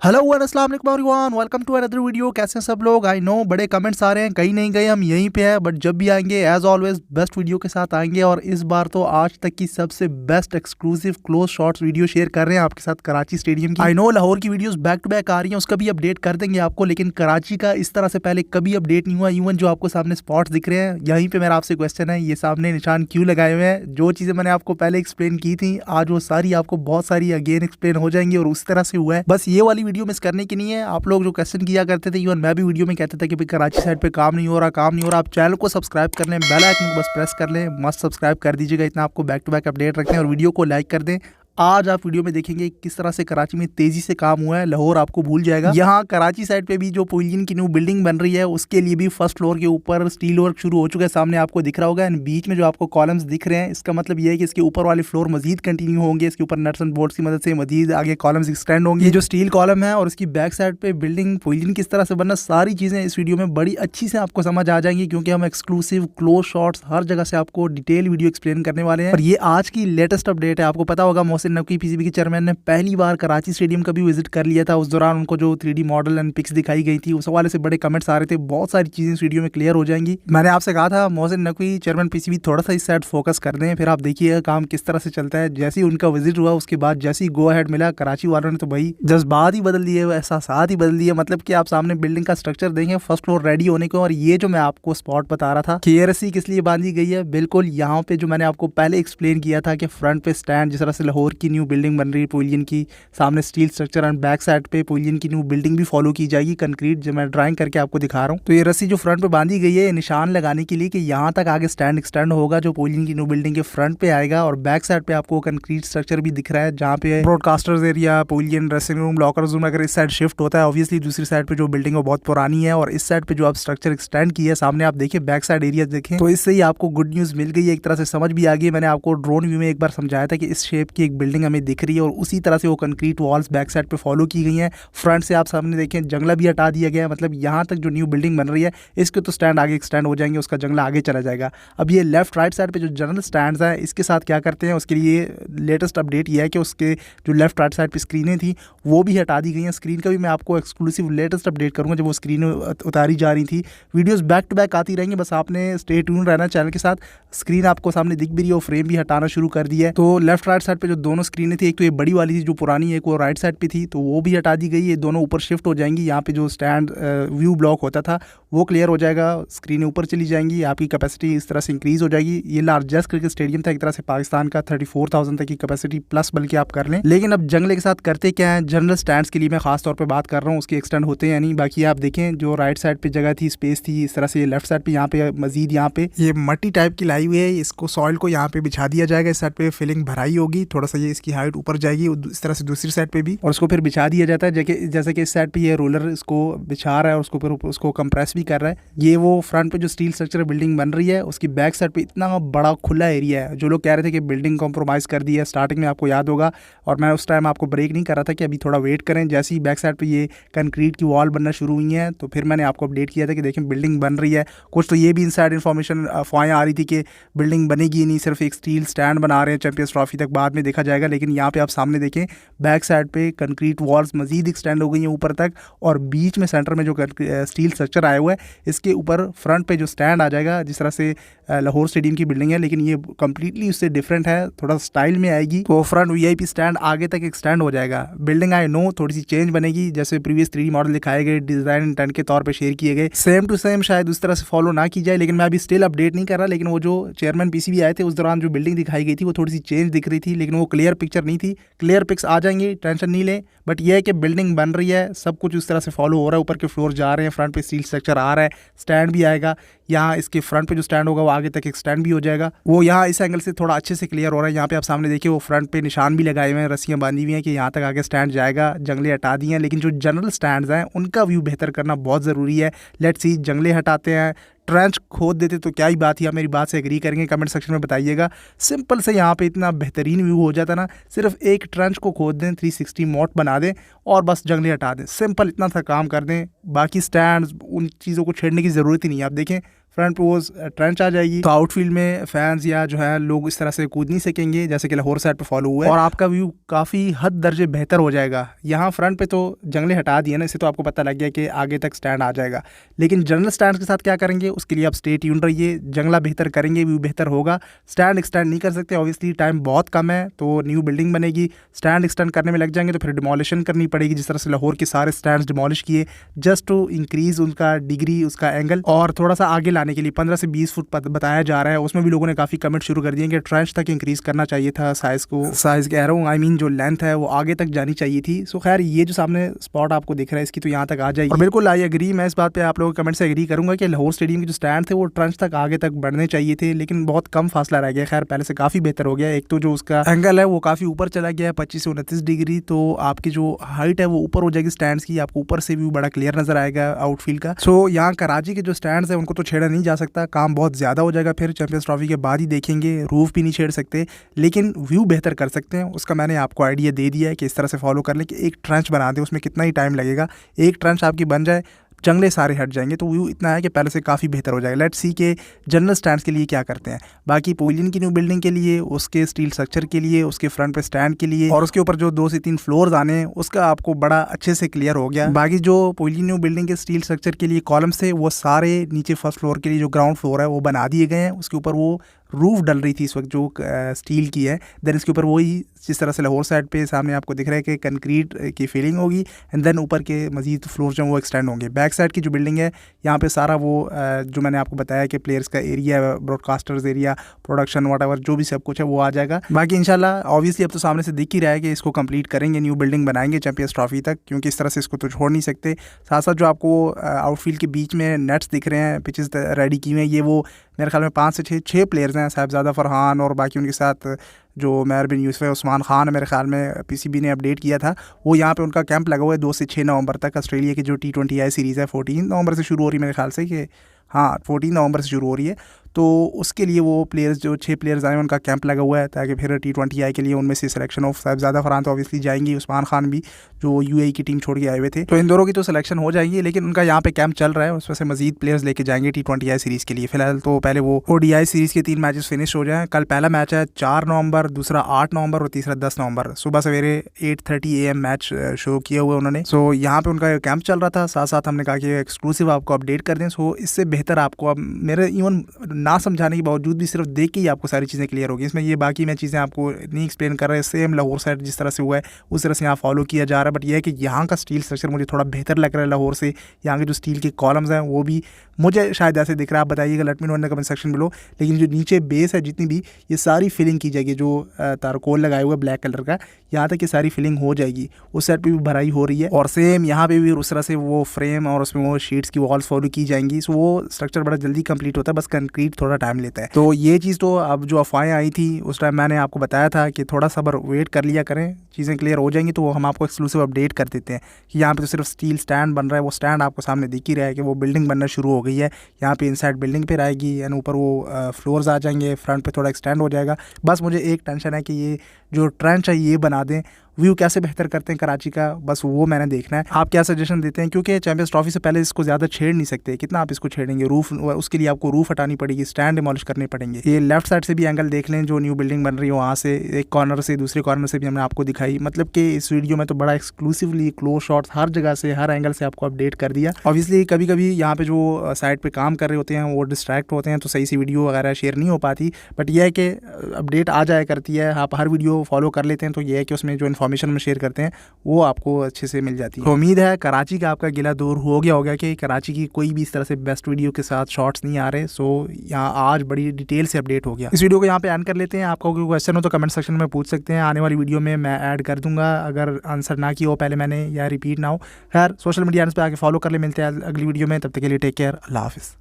Hello अस्सलाम वालेकुम everyone, welcome to another video. कैसे हैं सब लोग? आई नो बड़े कमेंट्स आ रहे हैं, कहीं नहीं गए, हम यहीं पे हैं, बट जब भी आएंगे एज ऑलवेज बेस्ट वीडियो के साथ आएंगे। और इस बार तो आज तक की सबसे best exclusive close shots video share कर रहे हैं आपके साथ कराची स्टेडियम की। आई नो लाहौर की वीडियोस बैक टू बैक आ रही हैं, उसका भी अपडेट कर देंगे आपको, लेकिन कराची का इस तरह से पहले कभी अपडेट नहीं हुआ। इवन जो आपको सामने स्पॉट्स दिख रहे हैं, यहीं पे मेरा आपसे क्वेश्चन है, ये सामने निशान क्यों लगाए हुए हैं? जो चीज़ें मैंने आपको पहले एक्सप्लेन की थी, आज वो सारी आपको बहुत सारी अगेन एक्सप्लेन हो जाएंगी और उस तरह से हुआ है। बस ये वाली वीडियो मिस करने की नहीं है। आप लोग जो क्वेश्चन किया करते थे, इवन मैं भी वीडियो में कहता था कि भाई कराची साइड पे काम नहीं हो रहा, आप चैनल को सब्सक्राइब कर लें, बेल आइकन को बस प्रेस कर लें, मस्त सब्सक्राइब कर दीजिएगा, इतना आपको बैक टू बैक अपडेट रखते हैं। और वीडियो को लाइक कर दें। आज आप वीडियो में देखेंगे किस तरह से कराची में तेजी से काम हुआ है, लाहौर आपको भूल जाएगा। यहाँ कराची साइड पे भी जो पवेलियन की न्यू बिल्डिंग बन रही है, उसके लिए भी फर्स्ट फ्लोर के ऊपर स्टील वर्क शुरू हो चुका है, सामने आपको दिख रहा होगा। एंड बीच में जो आपको कॉलम्स दिख रहे हैं, इसका मतलब ये है कि इसके ऊपर वाले फ्लोर मजीद कंटिन्यू होंगे, इसके ऊपर नट्स एंड बोल्ट्स की मदद से मजीद आगे कॉलम्स एक्सटेंड होंगे। ये जो स्टील कॉलम है और इसकी बैक साइड पे बिल्डिंग पवेलियन किस तरह से बनना, सारी चीजें इस वीडियो में बड़ी अच्छी से आपको समझ आ जाएंगी, क्योंकि हम एक्सक्लूसिव क्लोज शॉट्स हर जगह से आपको डिटेल वीडियो एक्सप्लेन करने वाले हैं। और ये आज की लेटेस्ट अपडेट है। आपको पता होगा मोहसिन नकवी पीसीबी के चेयरमैन ने पहली बार कराची स्टेडियम का भी विजिट कर लिया था। उस दौरान उनको जो 3D मॉडल एंड पिक्स दिखाई गई थी, उस हवाले से बड़े कमेंट्स आ रहे थे। बहुत सारी चीजें इस वीडियो में क्लियर हो जाएंगी। मैंने आपसे कहा था मोहसिन नकवी चेयरमैन पीसीबी थोड़ा सा इस साइड फोकस कर दें, फिर आप देखिएगा काम किस तरह से चलता है। जैसे ही उनका विजिट हुआ, उसके बाद जैसे ही गो अहेड मिला कराची वालों ने, तो भाई जज्बात ही बदल दिए, एहसासात ही बदल दिए। मतलब कि आप सामने बिल्डिंग का स्ट्रक्चर देखें, फर्स्ट फ्लोर रेडी होने को। और ये जो मैं आपको स्पॉट बता रहा था कि ये रस्सी किस लिए बांधी गई है, बिल्कुल यहाँ पे जो मैंने आपको पहले एक्सप्लेन किया था कि फ्रंट पे स्टैंड, जिस तरह से लाहौर की न्यू बिल्डिंग बन रही है पवेलियन की, सामने steel structure and back side पे पवेलियन की न्यू बिल्डिंग भी फॉलो की जाएगी, कंक्रीट, जो मैं ड्राइंग करके आपको दिखा रहा हूँ। तो ये रस्सी जो फ्रंट पे बांधी गई है, निशान लगाने के लिए कि यहाँ तक आगे स्टैंड एक्सटेंड होगा, जो पवेलियन की न्यू बिल्डिंग के फ्रंट पे आएगा। और बैक साइड पे आपको कंक्रीट स्ट्रक्चर भी दिख रहा है, जहाँ पे broadcasters area, pavilion, dressing room, locker room अगर इस साइड शिफ्ट होता है, ऑब्वियसली दूसरी साइड पे जो बिल्डिंग है बहुत पुरानी है, और इस साइड पे जो आप स्ट्रक्चर एक्सटेंड किया है, सामने आप देखिए बैक साइड एरिया देखें, तो इससे ही आपको गुड न्यूज मिल गई है, एक तरह से समझ भी आ गई। मैंने आपको ड्रोन व्यू में एक बार समझाया था कि इस शेप की एक बिल्डिंग हमें दिख रही है, और उसी तरह से वो कंक्रीट वॉल्स बैक साइड पे फॉलो की गई हैं। फ्रंट से आप सामने देखें, जंगला भी हटा दिया गया है। मतलब यहाँ तक जो न्यू बिल्डिंग बन रही है, इसके तो स्टैंड आगे एक्सटेंड हो जाएंगे, उसका जंगला आगे चला जाएगा। अब ये लेफ्ट राइट साइड पे जो जनरल स्टैंड्स हैं, इसके साथ क्या करते हैं, उसके लिए लेटेस्ट अपडेट ये है कि उसके जो लेफ्ट राइट साइड पे स्क्रीनें थी, वो भी हटा दी गई हैं। स्क्रीन का भी मैं आपको एक्सक्लूसिव लेटेस्ट अपडेट करूँगा, जब वो स्क्रीन उतारी जा रही थी। वीडियोज़ बैक टू बैक आती रहेंगी, बस आपने स्टे ट्यून रहना चैनल के साथ। स्क्रीन आपको सामने दिख भी रही है, वो फ्रेम भी हटाना शुरू कर दिया है। तो लेफ्ट राइट साइड पे जो दोनों स्क्रीनें थी, एक तो ये बड़ी वाली थी जो पुरानी, एक वो राइट साइड पे थी, तो वो भी हटा दी गई। ये दोनों ऊपर शिफ्ट हो जाएंगी। यहाँ पे जो स्टैंड व्यू ब्लॉक होता था, वो क्लियर हो जाएगा, स्क्रीनें ऊपर चली जाएंगी, आपकी कैपेसिटी इस तरह से इंक्रीज हो जाएगी। ये लार्जेस्ट क्रिकेट स्टेडियम था एक तरह से पाकिस्तान का, 34,000 तक की कैपेसिटी प्लस बल्कि आप कर लें। लेकिन अब जंगले के साथ करते क्या है, जनरल स्टैंड्स के लिए मैं खास तौर पे बात कर रहा हूँ, उसके एक्सटेंड होते हैं नहीं। बाकी आप देखें, जो राइट साइड पे जगह थी, स्पेस थी, इस तरह से लेफ्ट साइड पे यहाँ पे मजीद यहाँ पे ये मट्टी टाइप की लाई हुई है, इसको सॉइल को यहाँ पे बिछा दिया जाएगा। इस साइड पे फिलिंग भराई होगी, थोड़ा सा ये इसकी हाइट ऊपर जाएगी, इस तरह से दूसरी साइड पे भी, और उसको फिर बिछा दिया जाता है। जैसे कि इस साइड पे ये रोलर इसको बिछा रहा है और उसको फिर उसको कंप्रेस भी कर रहा है। ये वो फ्रंट पे जो स्टील स्ट्रक्चर बिल्डिंग बन रही है, उसकी बैक साइड पे इतना बड़ा खुला एरिया है। जो लोग कह रहे थे कि बिल्डिंग कॉम्प्रोमाइज़ कर दी है, स्टार्टिंग में आपको याद होगा, और मैं उस टाइम आपको ब्रेक नहीं कर रहा था कि अभी थोड़ा वेट करें। जैसे ही बैक साइड पे ये कंक्रीट की वॉल बनना शुरू हुई है, तो फिर मैंने आपको अपडेट किया था कि देखें बिल्डिंग बन रही है। कुछ तो ये भी इनसाइड इन्फॉर्मेशन अफवाहें आ रही थी कि बिल्डिंग बनेगी नहीं, सिर्फ एक स्टील स्टैंड बना रहे हैं, चैंपियंस ट्रॉफी तक बाद में देखा जाएगा। लेकिन यहाँ पे आप सामने देखें, बैक साइड पे कंक्रीट वॉल्स मजीद एक्सटेंड हो गई हैं ऊपर तक, और बीच में सेंटर में जो स्टील स्ट्रक्चर आया हुआ है, इसके ऊपर फ्रंट पे जो स्टैंड आ जाएगा, जिस तरह से लाहौर स्टेडियम की बिल्डिंग है, लेकिन ये कंप्लीटली उससे डिफरेंट है, थोड़ा स्टाइल में आएगी। तो फ्रंट वीआईपी स्टैंड आगे तक एक्सटेंड हो जाएगा। बिल्डिंग आई नो थोड़ी सी चेंज बनेगी, जैसे प्रीवियस 3D मॉडल दिखाए गए, डिजाइन इंटेंट के तौर पे शेयर किए गए, सेम टू सेम शायद उस तरह से फॉलो ना की जाए। लेकिन मैं अभी स्टिल अपडेट नहीं कर रहा। लेकिन वो जो चेयरमैन पीसीबी आए थे, उस दौरान जो बिल्डिंग दिखाई गई थी, वो थोड़ी सी चेंज दिख रही थी, लेकिन वो क्लियर पिक्चर नहीं थी। क्लियर पिक्स आ जाएंगी, टेंशन नहीं लें। बट यह है कि बिल्डिंग बन रही है, सब कुछ उस तरह से फॉलो हो रहा है, ऊपर के फ्लोर जा रहे हैं, फ्रंट पे स्टील स्ट्रक्चर आ रहा है, स्टैंड भी आएगा। यहाँ इसके फ्रंट पे जो स्टैंड होगा, वो आगे तक एक्सटेंड भी हो जाएगा। वो यहाँ इस एंगल से थोड़ा अच्छे से क्लियर हो रहा है। यहाँ पे आप सामने देखिए, वो फ्रंट पे निशान भी लगाए हुए हैं, रस्सियाँ बांधी हुई हैं कि यहाँ तक आगे स्टैंड जाएगा। जंगले हटा दिए हैं, लेकिन जो जनरल स्टैंड्स हैं, उनका व्यू बेहतर करना बहुत ज़रूरी है। लेट्स सी, जंगले हटाते हैं, ट्रेंच खोद देते तो क्या ही बात ही। आप मेरी बात से एग्री करेंगे, कमेंट सेक्शन में बताइएगा। सिंपल से यहाँ पे इतना बेहतरीन व्यू हो जाता ना, सिर्फ एक ट्रेंच को खोद दें, 360 मोट बना दें और बस जंगले हटा दें। सिंपल इतना सा काम कर दें, बाकी स्टैंड्स उन चीज़ों को छेड़ने की ज़रूरत ही नहीं है। आप देखें, फ्रंट पे वो ट्रेंच आ जाएगी, तो आउटफील्ड में फैंस या जो है लोग इस तरह से कूद नहीं सकेंगे जैसे कि लाहौर साइड पे फॉलो हुआ है, और आपका व्यू काफ़ी हद दर्जे बेहतर हो जाएगा। यहाँ फ्रंट पे तो जंगलें हटा दिए ना, इससे तो आपको पता लग गया कि आगे तक स्टैंड आ जाएगा, लेकिन जनरल स्टैंड के साथ क्या करेंगे उसके लिए आप स्टे ट्यून रहिए। जंगला बेहतर करेंगे, व्यू बेहतर होगा। स्टैंड एक्सटेंड नहीं कर सकते, ऑब्वियसली टाइम बहुत कम है, तो न्यू बिल्डिंग बनेगी, स्टैंड एक्सटेंड करने में लग जाएंगे तो फिर डिमोलिशन करनी पड़ेगी, जिस तरह से लाहौर के सारे स्टैंड डिमोलिश किए जस्ट टू इंक्रीज उनका डिग्री, उसका एंगल, और थोड़ा सा आगे लाने के लिए 15 से 20 फुट बताया जा रहा है। उसमें भी लोगों ने काफ़ी कमेंट शुरू कर दिए कि ट्रेंच तक इंक्रीज करना चाहिए था साइज़ को, साइज़ कह रहा हूँ आई मीन जो लेंथ है वो आगे तक जानी चाहिए थी। सो खैर ये जो सामने स्पॉट आपको दिख रहा है इसकी तो यहाँ तक आ जाएगी, और बिल्कुल आई एग्री, मैं इस बात पे आप लोगों के कमेंट से एग्री करूँगा कि लाहौर स्टेडियम के जो स्टैंड थे वो ट्रेंच तक आगे तक बढ़ने चाहिए थे, लेकिन बहुत कम फासला रह गया। खैर पहले से काफ़ी बेहतर हो गया। एक तो जो उसका एंगल है वो काफ़ी ऊपर चला गया है 25 से 29 डिग्री, तो आपकी जो हाइट है वो ऊपर हो जाएगी स्टैंड्स की, आपको ऊपर से व्यू बड़ा क्लियर नजर आएगा आउटफील्ड का। सो यहाँ कराची के जो स्टैंड्स है उनको तो छेड़ा नहीं जा सकता, काम बहुत ज़्यादा हो जाएगा, फिर चैंपियंस ट्रॉफी के बाद ही देखेंगे, रूफ भी नहीं छेड़ सकते, लेकिन व्यू बेहतर कर सकते हैं। उसका मैंने आपको आइडिया दे दिया है कि इस तरह से फॉलो कर लें कि एक ट्रेंच बना दें, उसमें कितना ही टाइम लगेगा, एक ट्रेंच आपकी बन जाए, जंगले सारे हट जाएंगे, तो व्यू इतना है कि पहले से काफ़ी बेहतर हो जाएगा। लेट्स सी के जनरल स्टैंड्स के लिए क्या करते हैं। बाकी पवेलियन की न्यू बिल्डिंग के लिए, उसके स्टील स्ट्रक्चर के लिए, उसके फ्रंट पे स्टैंड के लिए, और उसके ऊपर जो 2 से 3 फ्लोर्स आने हैं उसका आपको बड़ा अच्छे से क्लियर हो गया। बाकी जो पवेलियन न्यू बिल्डिंग के स्टील स्ट्रक्चर के लिए कॉलम्स थे वो सारे नीचे फर्स्ट फ्लोर के लिए जो ग्राउंड फ्लोर है वो बना दिए गए हैं। उसके ऊपर वो रूफ डल रही थी इस वक्त जो स्टील की है, देन इसके ऊपर वही जिस तरह से लाहौर साइड पे सामने आपको दिख रहा है कि कंक्रीट की फीलिंग होगी, एंड देन ऊपर के मजीद फ्लोर जो वो एक्सटेंड होंगे। बैक साइड की जो बिल्डिंग है यहाँ पे सारा वो जो मैंने आपको बताया कि प्लेयर्स का area, broadcasters area, production whatever जो भी सब कुछ है वो आ जाएगा। बाकी इंशाल्लाह ऑब्वियसली अब तो सामने से दिख ही रहा है कि इसको कंप्लीट करेंगे, न्यू बिल्डिंग बनाएंगे चैंपियंस ट्रॉफी तक, क्योंकि इस तरह से इसको तो छोड़ नहीं सकते। साथ साथ जो आपको आउटफील्ड के बीच में नेट्स दिख रहे हैं, पिचेस रेडी की हुए हैं, ये वो मेरे ख्याल में 5 से 6 प्लेयर्स हैं, साहिबजादा फरहान और बाकी उनके साथ जो मैर बिन यूसुफ है, उस्मान खान मेरे ख्याल में पीसीबी ने अपडेट किया था, वो यहाँ पे उनका कैंप लगा हुआ है 2 से 6 नवंबर तक। ऑस्ट्रेलिया की जो T20I सीरीज़ है 14 नवंबर से शुरू हो रही है मेरे ख्याल से, कि हाँ 14 नवंबर से शुरू हो रही है, तो उसके लिए वो प्लेयर्स जो 6 प्लेयर्स आए उनका कैंप लगा हुआ है, ताकि फिर T20I के लिए उनमें से सिलेक्शन ऑफ साहिबजादा फरहान तो ऑब्वियसली जाएंगी, उस्मान खान भी जो UAE की टीम छोड़ के आए हुए थे, तो इन दोनों की तो सिलेक्शन हो जाएगी, लेकिन उनका यहाँ पे कैंप चल रहा है, उसमें से मजीद प्लेयर्स लेके जाएंगे T20I सीरीज़ के लिए। फिलहाल तो पहले वो ODI सीरीज़ के 3 मैचेस फिनिश हो जाएँ। कल पहला मैच है 4 नवंबर, दूसरा 8 नवंबर और तीसरा 10 नवंबर। सुबह सवेरे 8:30 AM मैच शो किया हुआ उन्होंने। सो यहाँ पे उनका कैंप चल रहा था, साथ साथ हमने कहा कि एक्सक्लूसिव आपको अपडेट कर दें। सो इससे बेहतर आपको अब मेरे इवन ना समझाने के बावजूद भी सिर्फ देख के ही आपको सारी चीज़ें क्लियर होगी। इसमें ये बाकी मैं चीज़ें आपको नहीं एक्सप्लेन कर रहे, सेम लाहौर साइड जिस तरह से हुआ है उस तरह से यहाँ फॉलो किया जा रहा है, बट यह है कि यहाँ का स्टील स्ट्रक्चर मुझे थोड़ा बेहतर लग रहा है लाहौर से। यहाँ के जो स्टील के कॉलम्स हैं वो भी मुझे शायद ऐसे दिख रहा है, आप बताइएगा let me know in the comment section below. लेकिन जो नीचे बेस है जितनी भी, ये सारी फिलिंग की जाएगी, जो तारकोल लगाया हुआ है ब्लैक कलर का, यहाँ तक ये सारी फिलिंग हो जाएगी। उस साइड पे भी भराई हो रही है, और सेम यहाँ पे भी उस तरह से वो फ्रेम और उसमें वो शीट्स की वॉल्स फॉलो की जाएंगी। सो वो स्ट्रक्चर बड़ा जल्दी कंप्लीट होता है, बस कंक्रीट थोड़ा टाइम लेता है। तो ये चीज़ तो अब जो अफवाहें आई थी उस टाइम मैंने आपको बताया था कि थोड़ा सब्र वेट कर लिया करें, चीज़ें क्लियर हो जाएंगी तो हम आपको एक्सक्लूसिव अपडेट कर देते हैं कि यहाँ पे तो सिर्फ स्टील स्टैंड बन रहा है। वो स्टैंड आपको सामने दिख ही रहा है कि वो बिल्डिंग बनना शुरू हो गई है। यहाँ पे इनसाइड बिल्डिंग पे रहेगी, यानी ऊपर वो फ्लोर्स आ जाएंगे, फ्रंट पे थोड़ा एक्सटेंड हो जाएगा। बस मुझे एक टेंशन है कि ये जो ट्रेंच है ये बना दें, व्यू कैसे बेहतर करते हैं कराची का, बस वो मैंने देखना है। आप क्या सजेशन देते हैं, क्योंकि चैंपियंस ट्रॉफी से पहले इसको ज़्यादा छेड़ नहीं सकते, कितना आप इसको छेड़ेंगे, रूफ उसके लिए आपको रूफ हटानी पड़ेगी, स्टैंड डिमोलिश करने पड़ेंगे। ये लेफ्ट साइड से भी एंगल देख लें, जो न्यू बिल्डिंग बन रही है वहाँ से एक कॉर्नर से दूसरे कॉर्नर से भी हमने आपको दिखाई। मतलब कि इस वीडियो में तो बड़ा एक्सक्लूसिवली क्लोज शॉट्स हर जगह से, हर एंगल से आपको अपडेट कर दिया। ऑब्वियसली कभी कभी यहाँ पे जो साइड पे काम कर रहे होते हैं वो डिस्ट्रैक्ट होते हैं, तो सही सी वीडियो वगैरह शेयर नहीं हो पाती, बट यह है कि अपडेट आ जाया करती है। आप हर वीडियो फॉलो कर लेते हैं तो यह है कि उसमें जो इन्फॉर्मेशन हम शेयर करते हैं वो आपको अच्छे से मिल जाती है। तो उम्मीद है कराची का आपका गिला दूर हो गया होगा कि कराची की कोई भी इस तरह से बेस्ट वीडियो के साथ शॉर्ट्स नहीं आ रहे। सो यहाँ आज बड़ी डिटेल से अपडेट हो गया। इस वीडियो को यहाँ पे एंड कर लेते हैं। आपका कोई क्वेश्चन हो तो कमेंट सेक्शन में पूछ सकते हैं, आने वाली वीडियो में मैं ऐड कर दूंगा अगर आंसर ना किया हो पहले मैंने या रिपीट ना हो। खैर सोशल मीडिया पे आके फॉलो कर ले। मिलते हैं अगली वीडियो में, तब तक के लिए टेक केयर, अल्लाह हाफिज़।